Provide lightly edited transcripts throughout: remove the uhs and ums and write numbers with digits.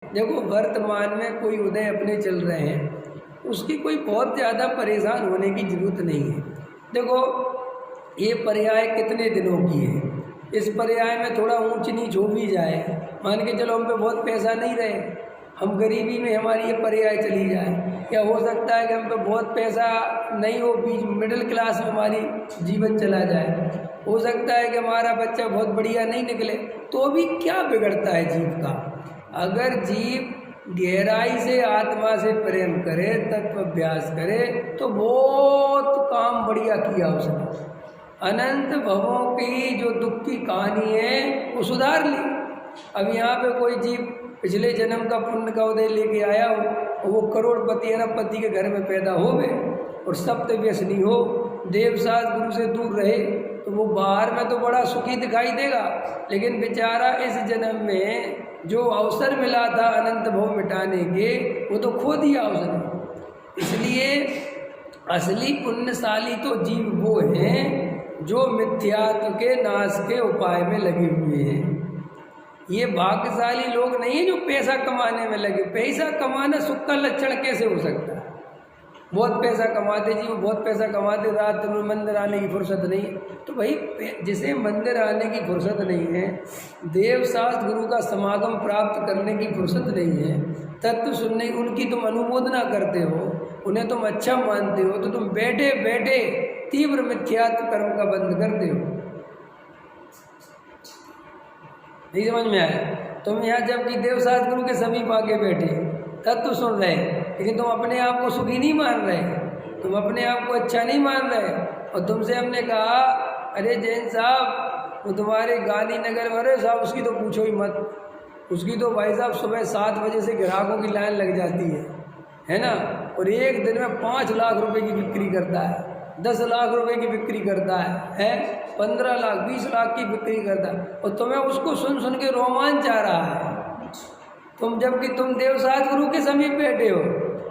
देखो वर्तमान में कोई उदय अपने चल रहे हैं, उसकी कोई बहुत ज़्यादा परेशान होने की जरूरत नहीं है। देखो ये पर्याय कितने दिनों की है, इस पर्याय में थोड़ा ऊंच नीच हो भी जाए, मान के चलो हम पे बहुत पैसा नहीं रहे, हम गरीबी में हमारी ये पर्याय चली जाए, या हो सकता है कि हम पे बहुत पैसा नहीं हो, बीच मिडिल क्लास में हमारी जीवन चला जाए, हो सकता है कि हमारा बच्चा बहुत बढ़िया नहीं निकले, तो भी क्या बिगड़ता है जीव का। अगर जीव गहराई से आत्मा से प्रेम करे, तत्व अभ्यास करे, तो बहुत काम बढ़िया किया उसने। अनंत भवों की जो दुख की कहानी है वो सुधार ली। अब यहाँ पे कोई जीव पिछले जन्म का पुण्य का उदय लेके आया हो और वो करोड़पति अरबपति के घर में पैदा हो गए और सप्त व्यसनी हो, देवसास गुरु से दूर रहे, तो वो बाहर में तो बड़ा सुखी दिखाई देगा, लेकिन बेचारा इस जन्म में जो अवसर मिला था अनंत भव मिटाने के, वो तो खो दिया उसने। इसलिए असली पुण्यशाली तो जीव वो हैं जो मिथ्यात्व के नाश के उपाय में लगे हुए हैं। ये भाग्यशाली लोग नहीं है जो पैसा कमाने में लगे। पैसा कमाना सुख का लक्षण कैसे हो सकता है? बहुत पैसा कमाते जी, वो बहुत पैसा कमाते, रात में मंदिर आने की फुर्सत नहीं है। तो भाई जिसे मंदिर आने की फुर्सत नहीं है, देवशास्त्र गुरु का समागम प्राप्त करने की फुर्सत नहीं है, तत्व सुनने उनकी तुम अनुमोदना करते हो, उन्हें तुम अच्छा मानते हो, तो तुम बैठे बैठे तीव्र मिथ्यात्व कर्म का बंद करते हो। नहीं समझ में आया? तुम यहाँ जबकि देवशास्त्र गुरु के समीप आके बैठे तत्व सुन रहे, लेकिन तुम अपने आप को सुखी नहीं मान रहे, तुम अपने आप को अच्छा नहीं मान रहे। और तुमसे हमने कहा अरे जैन साहब वो तुम्हारे गांधीनगर में, अरे साहब उसकी तो पूछो ही मत, उसकी तो भाई साहब सुबह 7 बजे से ग्राहकों की लाइन लग जाती है ना, और एक दिन में 5 लाख रुपए की बिक्री करता है, 10 लाख रुपए की बिक्री करता है 15 लाख 20 लाख की बिक्री करता है, और तुम्हें उसको सुन सुन के रोमांच आ रहा है। तुम जबकि तुम देवशास्त्र गुरु के समीप बैठे हो,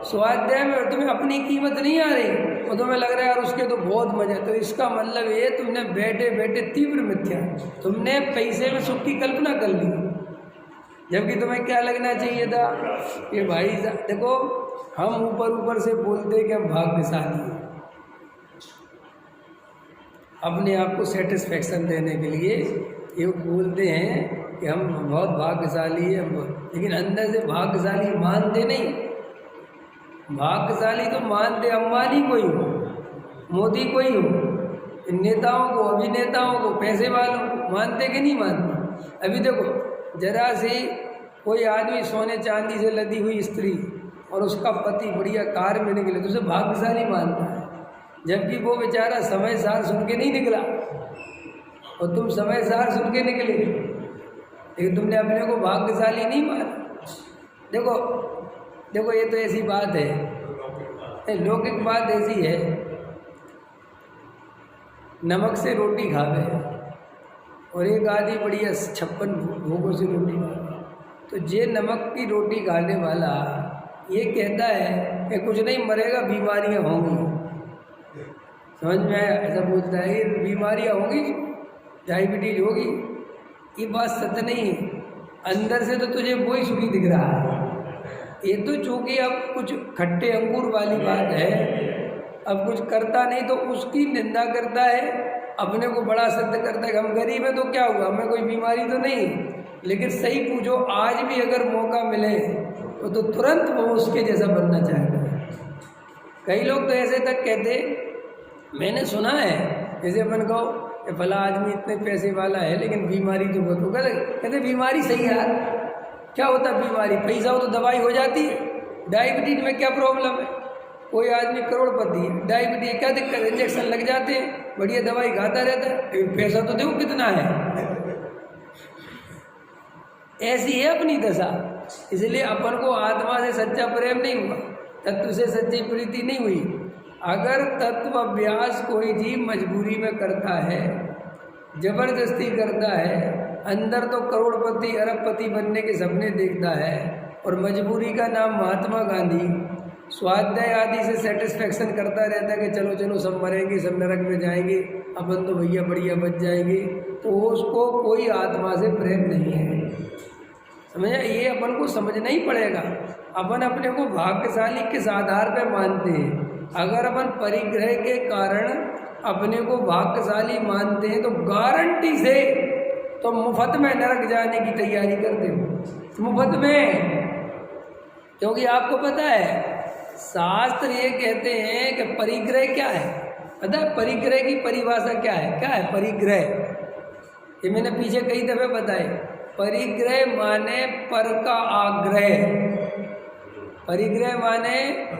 स्वाध्याय में तुम्हें अपनी कीमत नहीं आ रही, और तुम्हें लग रहा है यार उसके तो बहुत मजा। तो इसका मतलब ये तुमने बैठे बैठे तीव्र मिथ्या, तुमने पैसे में सुख की कल्पना कर ली, जबकि तुम्हें क्या लगना चाहिए था कि भाई देखो हम ऊपर ऊपर से बोलते कि हम भाग्यशाली हैं, अपने आप को सेटिस्फेक्शन देने के लिए ये बोलते हैं कि हम बहुत भाग्यशाली हैं, लेकिन अंदर से भाग्यशाली मानते नहीं। भाग्यशाली तो मानते अंबानी को ही हो, मोदी को ही हो, नेताओं को, अभिनेताओं को, पैसे वालों को, मानते कि नहीं मानते? अभी देखो जरा सी कोई आदमी सोने चांदी से लदी हुई स्त्री और उसका पति बढ़िया कार में निकले तो उसे भाग्यशाली मानता है, जबकि वो बेचारा समय सार सुन के नहीं निकला और तुम समय सार सुन के निकले, लेकिन तुमने अपने को भाग्यशाली नहीं माना। देखो देखो ये तो ऐसी बात है, लौकिक बात ऐसी है, नमक से रोटी खावे और एक आदमी बढ़िया 56 भोगों से रोटी खावे, तो ये नमक की रोटी खाने वाला ये कहता है कि कुछ नहीं मरेगा, बीमारियां होंगी। समझ में आया? ऐसा पूछता है ये बीमारियां होंगी, डायबिटीज होगी, ये बात सत्य नहीं है। अंदर से तो तुझे वही सुखी दिख रहा है, ये तो चूंकि अब कुछ खट्टे अंगूर वाली बात है, अब कुछ करता नहीं तो उसकी निंदा करता है, अपने को बड़ा सत्य करता है कि हम गरीब हैं तो क्या हुआ, हमें कोई बीमारी तो नहीं। लेकिन सही पूछो, आज भी अगर मौका मिले तो तुरंत वो उसके जैसा बनना चाहता है। कई लोग तो ऐसे तक कहते, मैंने सुना है जैसे अपन कहो कि भला आदमी इतने पैसे वाला है लेकिन बीमारी तो बहुत होगा, कहते बीमारी सही है यार, क्या होता है बीमारी, पैसा हो तो दवाई हो जाती है। डायबिटीज में क्या प्रॉब्लम है, कोई आदमी करोड़पति है, डायबिटीज क्या दिक्कत है, इंजेक्शन लग जाते हैं, बढ़िया दवाई खाता रहता है, लेकिन पैसा तो देखो कितना है। ऐसी है अपनी दशा। इसलिए अपन को आत्मा से सच्चा प्रेम नहीं हुआ, तत्व से सच्ची प्रीति नहीं हुई। अगर तत्व अभ्यास कोई जीव मजबूरी में करता है, जबरदस्ती करता है, अंदर तो करोड़पति अरबपति बनने के सपने देखता है, और मजबूरी का नाम महात्मा गांधी स्वाध्याय आदि से सेटिस्फेक्शन करता रहता है कि चलो चलो सब मरेंगे, सब नरक में जाएंगे, अपन तो भैया बढ़िया बच जाएंगे, तो उसको कोई आत्मा से प्रेम नहीं है। समझे? ये अपन को समझना ही पड़ेगा। अपन अपने को भाग्यशाली किस आधार पर मानते हैं? अगर अपन परिग्रह के कारण अपने को भाग्यशाली मानते हैं तो गारंटी से तो मुफ्त में नरक जाने की तैयारी करते हो, मुफ्त में। क्योंकि आपको पता है शास्त्र ये कहते हैं कि परिग्रह क्या है? पता है परिग्रह की परिभाषा क्या है? क्या है परिग्रह? ये मैंने पीछे कई दफे बताए। परिग्रह माने पर का आग्रह। परिग्रह माने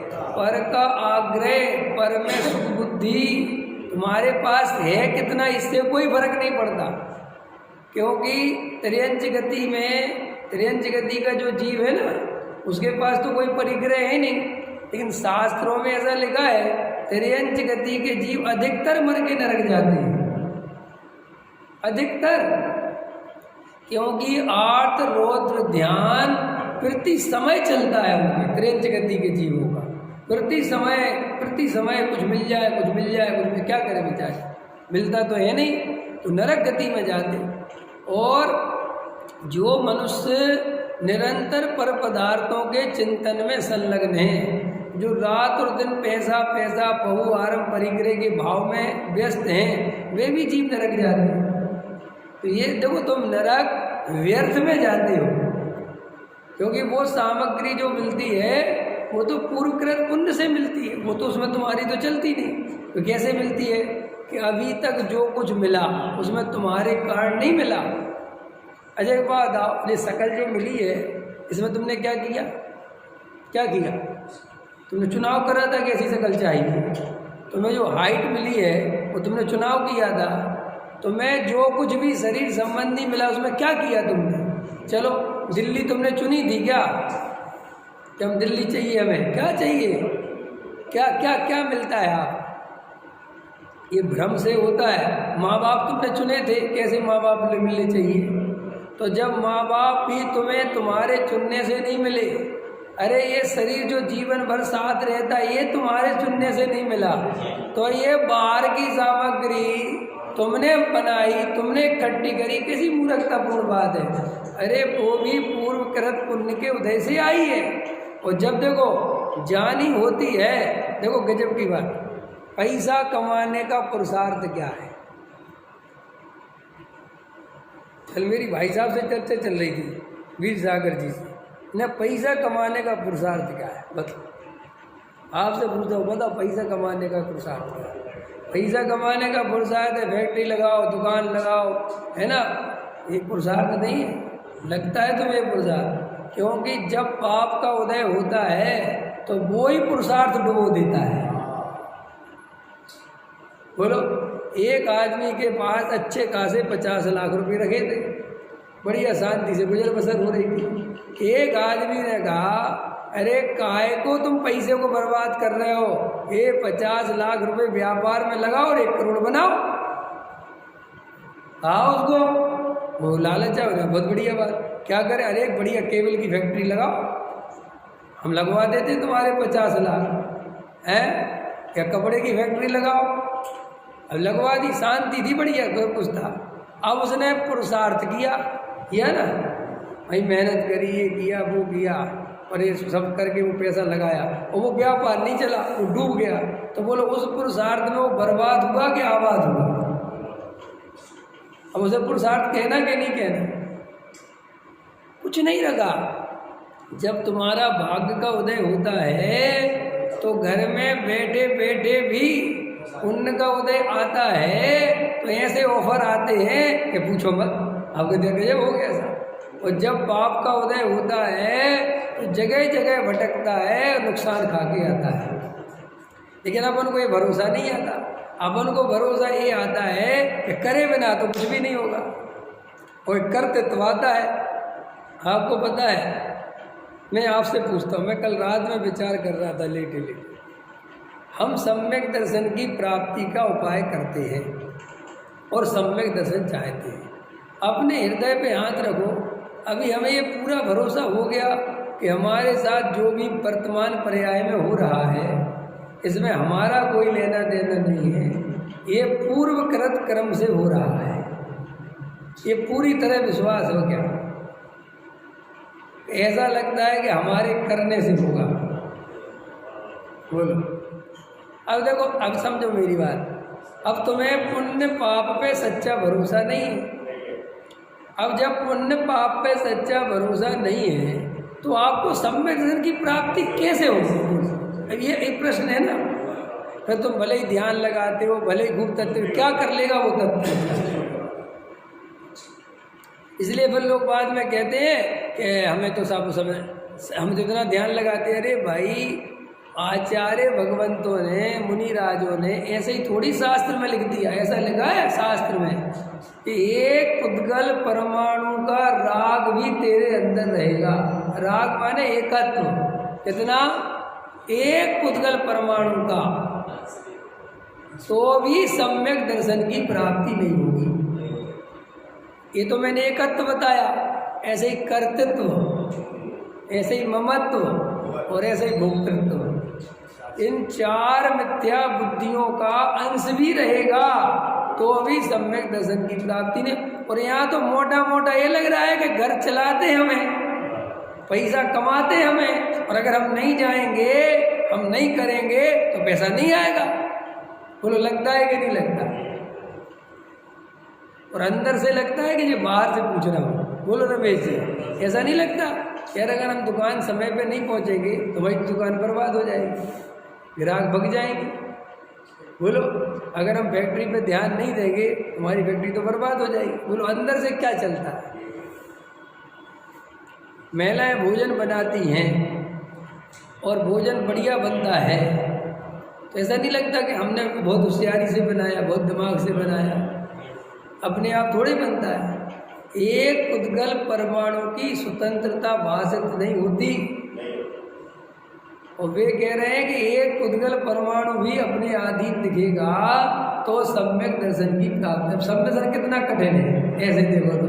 पर का आग्रह, पर में सुख बुद्धि तुम्हारे पास है कितना, इससे कोई फर्क नहीं पड़ता। क्योंकि त्रियंच गति में, त्रियंच गति का जो जीव है ना, उसके पास तो कोई परिग्रह है नहीं। लेकिन शास्त्रों में ऐसा लिखा है त्रियंच गति के जीव अधिकतर मर के नरक जाते हैं, अधिकतर। क्योंकि आर्त रौद्र ध्यान प्रति समय चलता है उनके, त्रियंच गति के जीवों का प्रति समय कुछ मिल जाए, कुछ मिल जाए, कुछ मिल, क्या करे बेचारे, मिलता तो है नहीं, तो नरक गति में जाते। और जो मनुष्य निरंतर पर पदार्थों के चिंतन में संलग्न हैं, जो रात और दिन पैसा पैसा बहु आरम परिग्रह के भाव में व्यस्त हैं, वे भी जीव नरक जाते हैं। तो ये देखो तुम नरक व्यर्थ में जाते हो, क्योंकि वो सामग्री जो मिलती है वो तो पूर्वकृत पुण्य से मिलती है, वो तो उसमें तुम्हारी तो चलती नहीं। तो कैसे मिलती है कि अभी तक जो कुछ मिला उसमें तुम्हारे कारण नहीं मिला। अच्छा एक बात आओ, ये शकल जो मिली है इसमें तुमने क्या किया? क्या किया? तुमने चुनाव करा था कि ऐसी शकल चाहिए। तुम्हें जो हाइट मिली है वो तुमने चुनाव किया था। तुम्हें जो कुछ भी शरीर संबंधी मिला उसमें क्या किया तुमने? चलो दिल्ली तुमने चुनी थी क्या कि हम दिल्ली चाहिए, हमें क्या चाहिए, क्या क्या क्या मिलता है? आप ये भ्रम से होता है। माँ बाप तुमने चुने थे, कैसे माँ बाप मिलने चाहिए? तो जब माँ बाप भी तुम्हें तुम्हारे चुनने से नहीं मिले, अरे ये शरीर जो जीवन भर साथ रहता है ये तुम्हारे चुनने से नहीं मिला, तो ये बाहर की सामग्री तुमने बनाई, तुमने इकट्ठी करी, किसी मूर्खतापूर्ण बात है। अरे वो भी पूर्वकृत पुण्य के उदय से आई है। और जब देखो जानी होती है, देखो गजब की बात, पैसा कमाने का पुरुषार्थ क्या है? कल मेरी भाई साहब से चर्चा चल रही थी वीर सागर जी से, न पैसा कमाने का पुरुषार्थ क्या है? बताओ, आपसे पूछता हूँ, बताओ पैसा कमाने का पुरुषार्थ क्या है? पैसा कमाने का पुरुषार्थ है फैक्ट्री लगाओ, दुकान लगाओ, है ना? ये पुरुषार्थ नहीं है। लगता है तुम्हें पुरुषार्थ, क्योंकि जब पाप का उदय होता है तो वो ही पुरुषार्थ डुबो देता है। बोलो, एक आदमी के पास अच्छे खासे 50 लाख रुपए रखे थे, बढ़िया शांति से गुजर बसर हो रही थी। एक आदमी ने कहा, अरे काहे को तुम पैसे को बर्बाद कर रहे हो, ये 50 लाख रुपए व्यापार में लगाओ और 1 करोड़ बनाओ। आओ उसको, वो लालच है, बहुत बढ़िया बात, क्या करे? अरे एक बढ़िया केबल की फैक्ट्री लगाओ, हम लगवा देते तुम्हारे 50 लाख हैं, क्या कपड़े की फैक्ट्री लगाओ। अब लगवा दी, शांति थी, बढ़िया कुछ था। अब उसने पुरुषार्थ किया ना भाई, मेहनत करी, ये किया वो किया, और ये सब करके वो पैसा लगाया और वो व्यापार नहीं चला, वो डूब गया। तो बोलो उस पुरुषार्थ में वो बर्बाद हुआ कि आबाद हुआ? अब उसे पुरुषार्थ कहना कि नहीं कहना? कुछ नहीं रखा। जब तुम्हारा भाग्य का उदय होता है तो घर में बैठे बैठे भी पुण्य का उदय आता है, तो ऐसे ऑफर आते हैं कि पूछो मत, आपको देखिए हो गया ऐसा। और जब पाप का उदय होता है तो जगह जगह भटकता है, नुकसान खा के आता है। लेकिन अपन को ये भरोसा नहीं आता, अपन को भरोसा ये आता है कि करे बिना तो कुछ भी नहीं होगा, और करते तो आता है। आपको पता है, मैं आपसे पूछता हूँ, मैं कल रात में विचार कर रहा था लेटे लेटे, हम सम्यक दर्शन की प्राप्ति का उपाय करते हैं और सम्यक दर्शन चाहते हैं। अपने हृदय पे हाथ रखो, अभी हमें ये पूरा भरोसा हो गया कि हमारे साथ जो भी वर्तमान पर्याय में हो रहा है इसमें हमारा कोई लेना देना नहीं है, ये पूर्वकृत कर्म से हो रहा है। ये पूरी तरह विश्वास हो गया। ऐसा लगता है कि हमारे करने से होगा। बोलो, अब देखो, अब समझो मेरी बात। अब तुम्हें पुण्य पाप पे सच्चा भरोसा नहीं है। अब जब पुण्य पाप पे सच्चा भरोसा नहीं है तो आपको सम्यक दर्शन की प्राप्ति कैसे होगी? अब ये एक प्रश्न है ना। फिर तुम भले ही ध्यान लगाते हो, भले ही खूब तत्व, क्या कर लेगा वो तत्व? इसलिए फिर लोग बाद में कहते हैं कि हमें तो सब समय, हम तो इतना ध्यान लगाते हैं। अरे भाई, आचार्य भगवंतों ने, मुनि राजों ने ऐसे ही थोड़ी शास्त्र में लिख दिया। ऐसा लिखा है शास्त्र में कि एक उद्गल परमाणु का राग भी तेरे अंदर रहेगा। राग माने एकत्व। कितना? एक उद्गल परमाणु का, तो भी सम्यक दर्शन की प्राप्ति नहीं होगी। ये तो मैंने एकत्व बताया। ऐसे ही कर्तृत्व, ऐसे ही ममत्व और ऐसे ही भोक्तृत्व, इन चार मिथ्या बुद्धियों का अंश भी रहेगा तो अभी सम्यक दर्शन की प्राप्ति नहीं। और यहाँ तो मोटा मोटा ये लग रहा है कि घर चलाते हमें, पैसा कमाते हमें, और अगर हम नहीं जाएंगे, हम नहीं करेंगे तो पैसा नहीं आएगा। बोलो, लगता है कि नहीं लगता? और अंदर से लगता है कि ये बाहर से पूछ रहा हूँ। बोलो रमेश जी, ऐसा नहीं लगता? यार, अगर हम दुकान समय पे नहीं पहुँचेंगे तो भाई दुकान बर्बाद हो जाएगी, ग्राहक भग जाएंगे। बोलो, अगर हम फैक्ट्री पे ध्यान नहीं देंगे हमारी फैक्ट्री तो बर्बाद हो जाएगी। बोलो, अंदर से क्या चलता है? महिलाएं भोजन बनाती हैं और भोजन बढ़िया बनता है तो ऐसा नहीं लगता कि हमने बहुत होशियारी से बनाया, बहुत दिमाग से बनाया? अपने आप थोड़ी बनता है। एक उद्गल परमाणु की स्वतंत्रता भाषित नहीं होती। और वे कह रहे हैं कि एक उद्गल परमाणु भी अपने अधीन दिखेगा तो सम्यक दर्शन की प्राप्ति। अब सम्यक दर्शन कितना कठिन है, ऐसे देखो तो